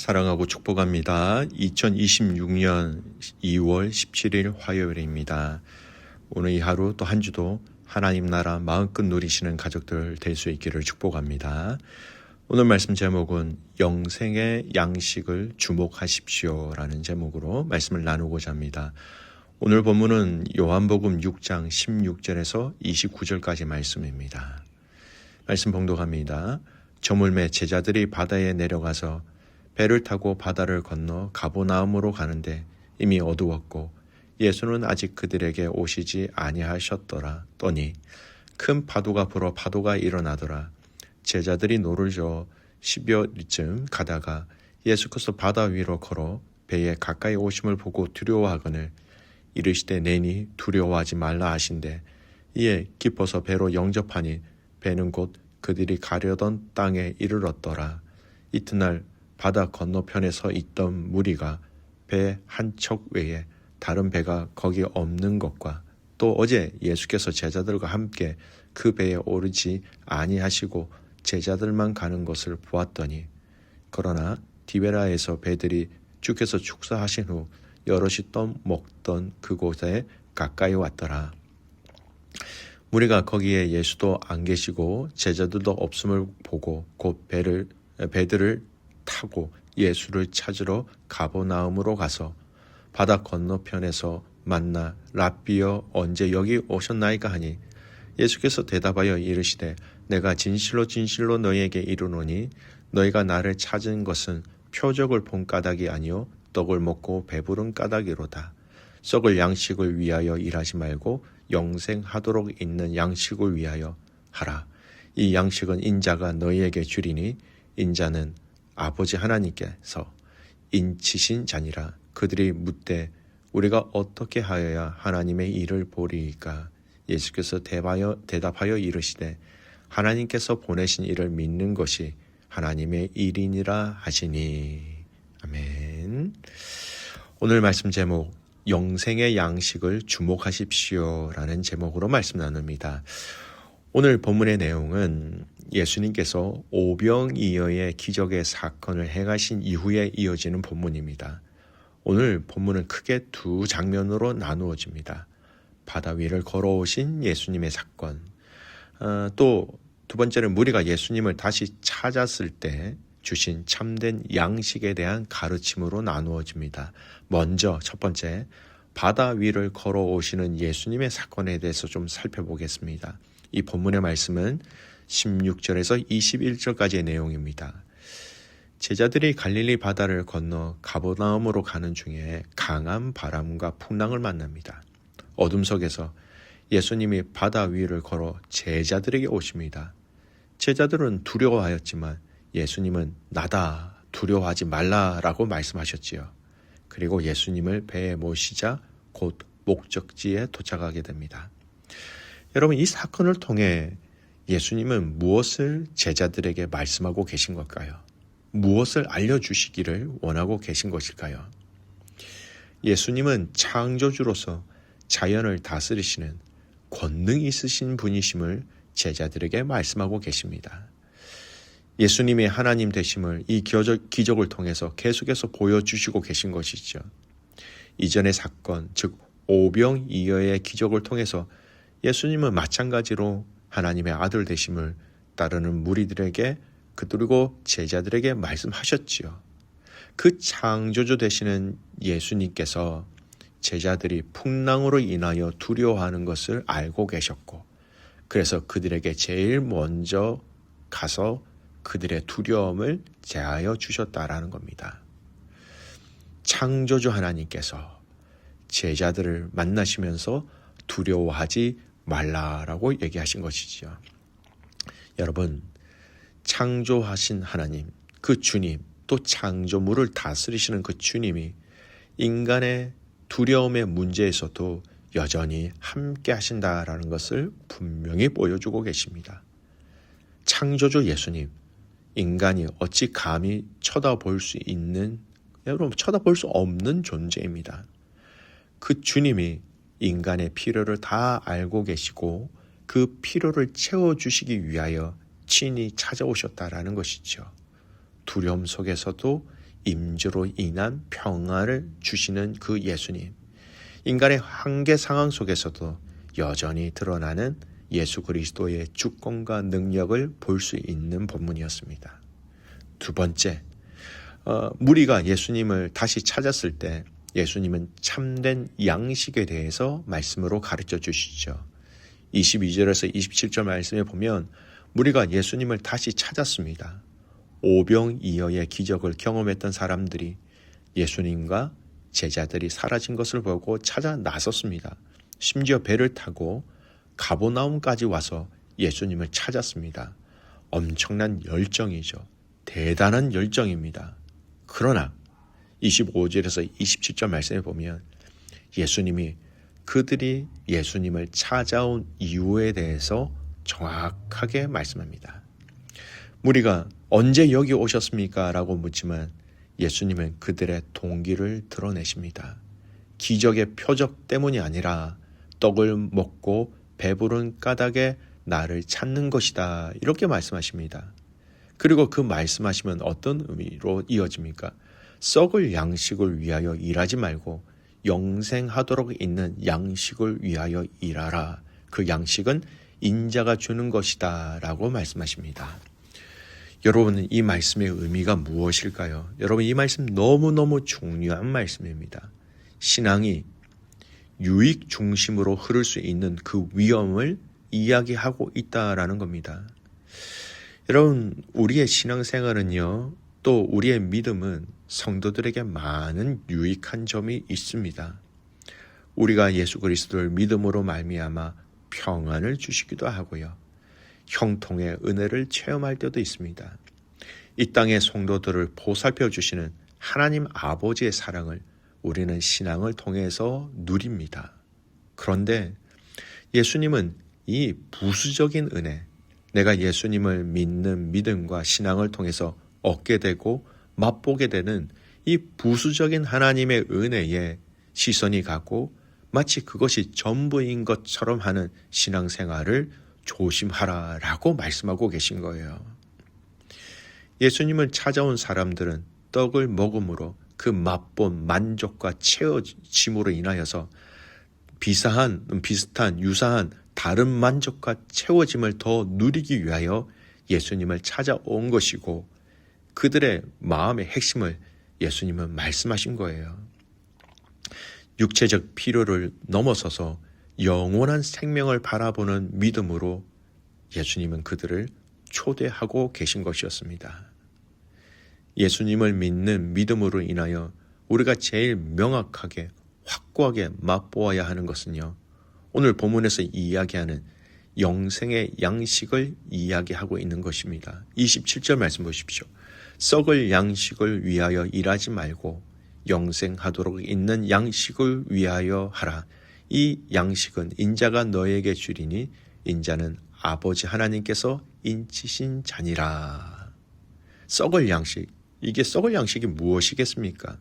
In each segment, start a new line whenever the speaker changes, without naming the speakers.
사랑하고 축복합니다. 2026년 2월 17일 화요일입니다. 오늘 이 하루 또 한 주도 하나님 나라 마음껏 누리시는 가족들 될 수 있기를 축복합니다. 오늘 말씀 제목은 영생의 양식을 주목하십시오 라는 제목으로 말씀을 나누고자 합니다. 오늘 본문은 요한복음 6장 16절에서 29절까지 말씀입니다. 말씀 봉독합니다. 저물매 제자들이 바다에 내려가서 배를 타고 바다를 건너 가버나움으로 가는데 이미 어두웠고 예수는 아직 그들에게 오시지 아니하셨더라. 떠니 큰 파도가 불어 파도가 일어나더라. 제자들이 노를 저어 10여 리쯤 가다가 예수께서 바다 위로 걸어 배에 가까이 오심을 보고 두려워하거늘 이르시되 내니 두려워하지 말라 하신대 이에 깊어서 배로 영접하니 배는 곧 그들이 가려던 땅에 이르렀더라. 이튿날 바다 건너편에 서 있던 무리가 배 한 척 외에 다른 배가 거기 없는 것과 또 어제 예수께서 제자들과 함께 그 배에 오르지 아니하시고 제자들만 가는 것을 보았더니 그러나 디베라에서 배들이 주께서 축사하신 후 여럿이 떠 먹던 그곳에 가까이 왔더라. 무리가 거기에 예수도 안 계시고 제자들도 없음을 보고 곧 배들을 타고 예수를 찾으러 가버나움으로 가서 바다 건너편에서 만나 랍비여 언제 여기 오셨나이까 하니 예수께서 대답하여 이르시되 내가 진실로 진실로 너희에게 이르노니 너희가 나를 찾은 것은 표적을 본 까닭이 아니요 떡을 먹고 배부른 까닭이로다. 썩을 양식을 위하여 일하지 말고 영생하도록 있는 양식을 위하여 하라. 이 양식은 인자가 너희에게 주리니 인자는 아버지 하나님께서 인치신 자니라. 그들이 묻되 우리가 어떻게 하여야 하나님의 일을 보리이까? 예수께서 대답하여 이르시되 하나님께서 보내신 일을 믿는 것이 하나님의 일이니라 하시니. 아멘. 오늘 말씀 제목 영생의 양식을 주목하십시오 라는 제목으로 말씀 나눕니다. 오늘 본문의 내용은 예수님께서 오병이어의 기적의 사건을 행하신 이후에 이어지는 본문입니다. 오늘 본문은 크게 두 장면으로 나누어집니다. 바다 위를 걸어오신 예수님의 사건, 또 두 번째는 무리가 예수님을 다시 찾았을 때 주신 참된 양식에 대한 가르침으로 나누어집니다. 먼저 첫 번째, 바다 위를 걸어오시는 예수님의 사건에 대해서 좀 살펴보겠습니다. 이 본문의 말씀은 16절에서 21절까지의 내용입니다. 제자들이 갈릴리 바다를 건너 가버나움으로 가는 중에 강한 바람과 풍랑을 만납니다. 어둠 속에서 예수님이 바다 위를 걸어 제자들에게 오십니다. 제자들은 두려워하였지만 예수님은 나다 두려워하지 말라라고 말씀하셨지요. 그리고 예수님을 배에 모시자 곧 목적지에 도착하게 됩니다. 여러분, 이 사건을 통해 예수님은 무엇을 제자들에게 말씀하고 계신 걸까요? 무엇을 알려주시기를 원하고 계신 것일까요? 예수님은 창조주로서 자연을 다스리시는 권능이 있으신 분이심을 제자들에게 말씀하고 계십니다. 예수님의 하나님 되심을 이 기적을 통해서 계속해서 보여주시고 계신 것이죠. 이전의 사건, 즉 오병이어의 기적을 통해서 예수님은 마찬가지로 하나님의 아들 되심을 따르는 무리들에게 그리고 제자들에게 말씀하셨지요. 그 창조주 되시는 예수님께서 제자들이 풍랑으로 인하여 두려워하는 것을 알고 계셨고 그래서 그들에게 제일 먼저 가서 그들의 두려움을 제하여 주셨다라는 겁니다. 창조주 하나님께서 제자들을 만나시면서 두려워하지 말라라고 얘기하신 것이지요. 여러분, 창조하신 하나님, 그 주님, 또 창조물을 다스리시는 그 주님이 인간의 두려움의 문제에서도 여전히 함께 하신다라는 것을 분명히 보여주고 계십니다. 창조주 예수님, 인간이 어찌 감히 쳐다볼 수 없는 존재입니다. 그 주님이 인간의 필요를 다 알고 계시고 그 필요를 채워주시기 위하여 친히 찾아오셨다라는 것이죠. 두려움 속에서도 임재로 인한 평안을 주시는 그 예수님. 인간의 한계 상황 속에서도 여전히 드러나는 예수 그리스도의 주권과 능력을 볼 수 있는 본문이었습니다. 두 번째, 무리가 예수님을 다시 찾았을 때 예수님은 참된 양식에 대해서 말씀으로 가르쳐 주시죠. 22절에서 27절 말씀에 보면 무리가 예수님을 다시 찾았습니다. 오병이어의 기적을 경험했던 사람들이 예수님과 제자들이 사라진 것을 보고 찾아 나섰습니다. 심지어 배를 타고 가버나움까지 와서 예수님을 찾았습니다. 엄청난 열정이죠. 대단한 열정입니다. 그러나 25절에서 27절 말씀에 보면 예수님이 그들이 예수님을 찾아온 이유에 대해서 정확하게 말씀합니다. 무리가 언제 여기 오셨습니까? 라고 묻지만 예수님은 그들의 동기를 드러내십니다. 기적의 표적 때문이 아니라 떡을 먹고 배부른 까닭에 나를 찾는 것이다. 이렇게 말씀하십니다. 그리고 그 말씀하시면 어떤 의미로 이어집니까? 썩을 양식을 위하여 일하지 말고 영생하도록 있는 양식을 위하여 일하라. 그 양식은 인자가 주는 것이다. 라고 말씀하십니다. 여러분, 이 말씀의 의미가 무엇일까요? 여러분, 이 말씀 너무너무 중요한 말씀입니다. 신앙이 유익 중심으로 흐를 수 있는 그 위험을 이야기하고 있다라는 겁니다. 여러분, 우리의 신앙생활은요, 또 우리의 믿음은 성도들에게 많은 유익한 점이 있습니다. 우리가 예수 그리스도를 믿음으로 말미암아 평안을 주시기도 하고요. 형통의 은혜를 체험할 때도 있습니다. 이 땅의 성도들을 보살펴 주시는 하나님 아버지의 사랑을 우리는 신앙을 통해서 누립니다. 그런데 예수님은 이 부수적인 은혜, 내가 예수님을 믿는 믿음과 신앙을 통해서 얻게 되고 맛보게 되는 이 부수적인 하나님의 은혜에 시선이 가고 마치 그것이 전부인 것처럼 하는 신앙생활을 조심하라라고 말씀하고 계신 거예요. 예수님을 찾아온 사람들은 떡을 먹음으로 그 맛본 만족과 채워짐으로 인하여서 비슷한 유사한 다른 만족과 채워짐을 더 누리기 위하여 예수님을 찾아온 것이고 그들의 마음의 핵심을 예수님은 말씀하신 거예요. 육체적 필요를 넘어서서 영원한 생명을 바라보는 믿음으로 예수님은 그들을 초대하고 계신 것이었습니다. 예수님을 믿는 믿음으로 인하여 우리가 제일 명확하게 확고하게 맛보아야 하는 것은요, 오늘 본문에서 이야기하는 영생의 양식을 이야기하고 있는 것입니다. 27절 말씀 보십시오. 썩을 양식을 위하여 일하지 말고 영생하도록 있는 양식을 위하여 하라. 이 양식은 인자가 너에게 주리니 인자는 아버지 하나님께서 인치신 자니라. 썩을 양식, 이게 썩을 양식이 무엇이겠습니까?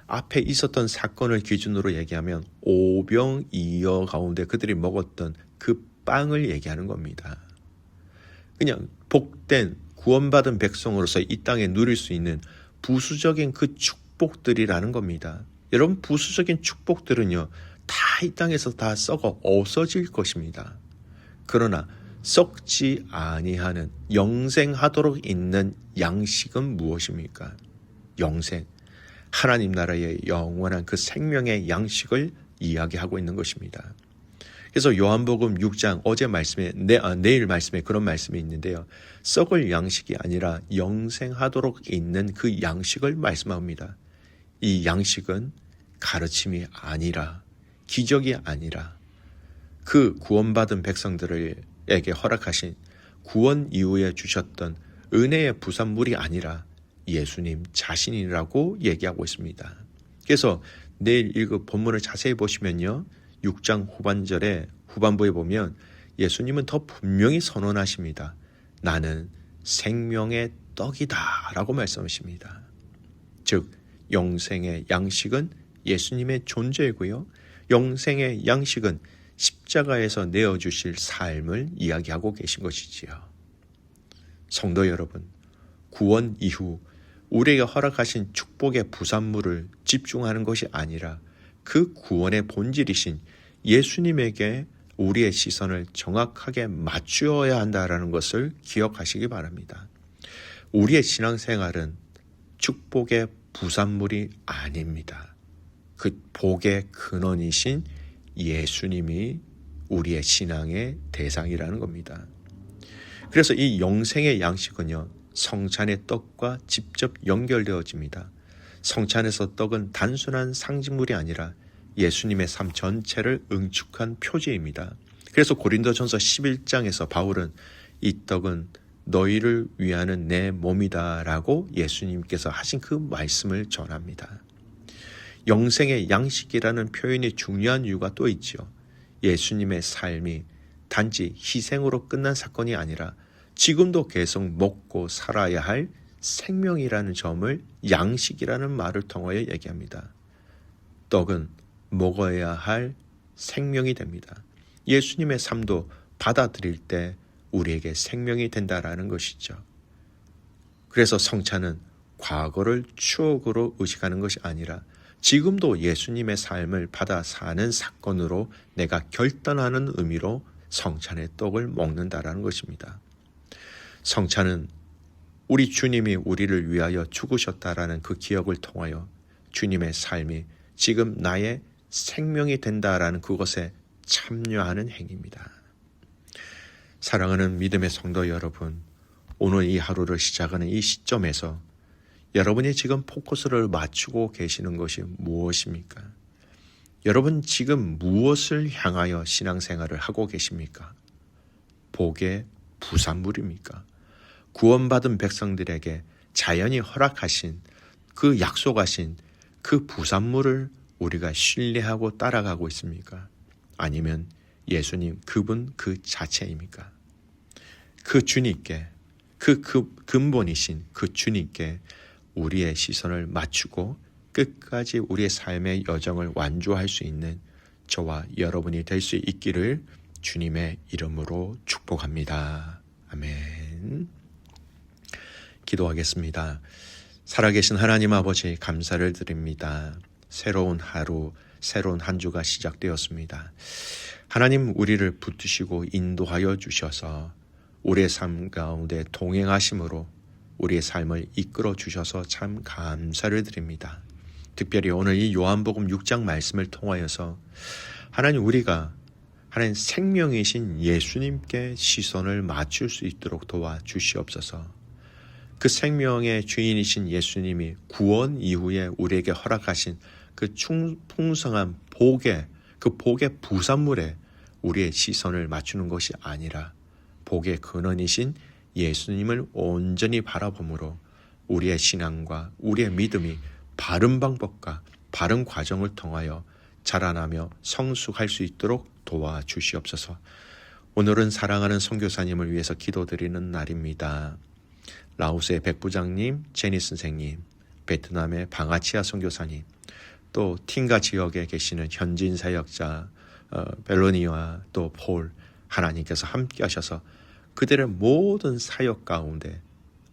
앞에 있었던 사건을 기준으로 얘기하면 오병이어 가운데 그들이 먹었던 그 빵을 얘기하는 겁니다. 그냥 복된 구원받은 백성으로서 이 땅에 누릴 수 있는 부수적인 그 축복들이라는 겁니다. 여러분, 부수적인 축복들은요, 다 이 땅에서 다 썩어 없어질 것입니다. 그러나 썩지 아니하는 영생하도록 있는 양식은 무엇입니까? 영생, 하나님 나라의 영원한 그 생명의 양식을 이야기하고 있는 것입니다. 그래서 요한복음 6장 어제 말씀에 내일 말씀에 그런 말씀이 있는데요. 썩을 양식이 아니라 영생하도록 있는 그 양식을 말씀합니다. 이 양식은 가르침이 아니라 기적이 아니라 그 구원받은 백성들에게 허락하신 구원 이후에 주셨던 은혜의 부산물이 아니라 예수님 자신이라고 얘기하고 있습니다. 그래서 내일 읽을 본문을 자세히 보시면요. 6장 후반부에 보면 예수님은 더 분명히 선언하십니다. 나는 생명의 떡이다 라고 말씀하십니다. 즉 영생의 양식은 예수님의 존재이고요. 영생의 양식은 십자가에서 내어주실 삶을 이야기하고 계신 것이지요. 성도 여러분, 구원 이후 우리에게 허락하신 축복의 부산물을 집중하는 것이 아니라 그 구원의 본질이신 예수님에게 우리의 시선을 정확하게 맞추어야 한다는 것을 기억하시기 바랍니다. 우리의 신앙생활은 축복의 부산물이 아닙니다. 그 복의 근원이신 예수님이 우리의 신앙의 대상이라는 겁니다. 그래서 이 영생의 양식은요, 성찬의 떡과 직접 연결되어집니다. 성찬에서 떡은 단순한 상징물이 아니라 예수님의 삶 전체를 응축한 표지입니다. 그래서 고린도전서 11장에서 바울은 이 떡은 너희를 위하는 내 몸이다 라고 예수님께서 하신 그 말씀을 전합니다. 영생의 양식이라는 표현이 중요한 이유가 또 있죠. 예수님의 삶이 단지 희생으로 끝난 사건이 아니라 지금도 계속 먹고 살아야 할 생명이라는 점을 양식이라는 말을 통하여 얘기합니다. 떡은 먹어야 할 생명이 됩니다. 예수님의 삶도 받아들일 때 우리에게 생명이 된다라는 것이죠. 그래서 성찬은 과거를 추억으로 의식하는 것이 아니라 지금도 예수님의 삶을 받아 사는 사건으로 내가 결단하는 의미로 성찬의 떡을 먹는다라는 것입니다. 성찬은 우리 주님이 우리를 위하여 죽으셨다라는 그 기억을 통하여 주님의 삶이 지금 나의 생명이 된다라는 그것에 참여하는 행위입니다. 사랑하는 믿음의 성도 여러분, 오늘 이 하루를 시작하는 이 시점에서 여러분이 지금 포커스를 맞추고 계시는 것이 무엇입니까? 여러분 지금 무엇을 향하여 신앙생활을 하고 계십니까? 복의 부산물입니까? 구원받은 백성들에게 자연히 허락하신 그 약속하신 그 부산물을 우리가 신뢰하고 따라가고 있습니까? 아니면 예수님 그분 그 자체입니까? 그 주님께 그 근본이신 그 주님께 우리의 시선을 맞추고 끝까지 우리의 삶의 여정을 완주할 수 있는 저와 여러분이 될 수 있기를 주님의 이름으로 축복합니다. 아멘. 기도하겠습니다. 살아계신 하나님 아버지 감사를 드립니다. 새로운 하루, 새로운 한 주가 시작되었습니다. 하나님 우리를 붙드시고 인도하여 주셔서 우리의 삶 가운데 동행하심으로 우리의 삶을 이끌어 주셔서 참 감사를 드립니다. 특별히 오늘 이 요한복음 6장 말씀을 통하여서 하나님 우리가 하나님 생명이신 예수님께 시선을 맞출 수 있도록 도와주시옵소서. 그 생명의 주인이신 예수님이 구원 이후에 우리에게 허락하신 그 풍성한 복의 그 복의 부산물에 우리의 시선을 맞추는 것이 아니라 복의 근원이신 예수님을 온전히 바라봄으로 우리의 신앙과 우리의 믿음이 바른 방법과 바른 과정을 통하여 자라나며 성숙할 수 있도록 도와주시옵소서. 오늘은 사랑하는 선교사님을 위해서 기도드리는 날입니다. 라오스의 백부장님, 제니 선생님, 베트남의 방아치아 선교사님, 또 팅가 지역에 계시는 현진 사역자 벨로니와 또 폴, 하나님께서 함께 하셔서 그들의 모든 사역 가운데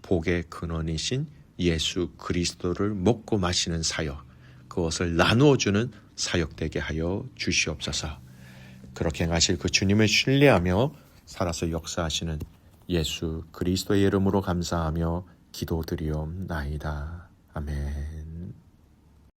복의 근원이신 예수 그리스도를 먹고 마시는 사역, 그것을 나누어주는 사역되게 하여 주시옵소서. 그렇게 행하실 그 주님을 신뢰하며 살아서 역사하시는 예수 그리스도의 이름으로 감사하며 기도드리옵나이다. 아멘.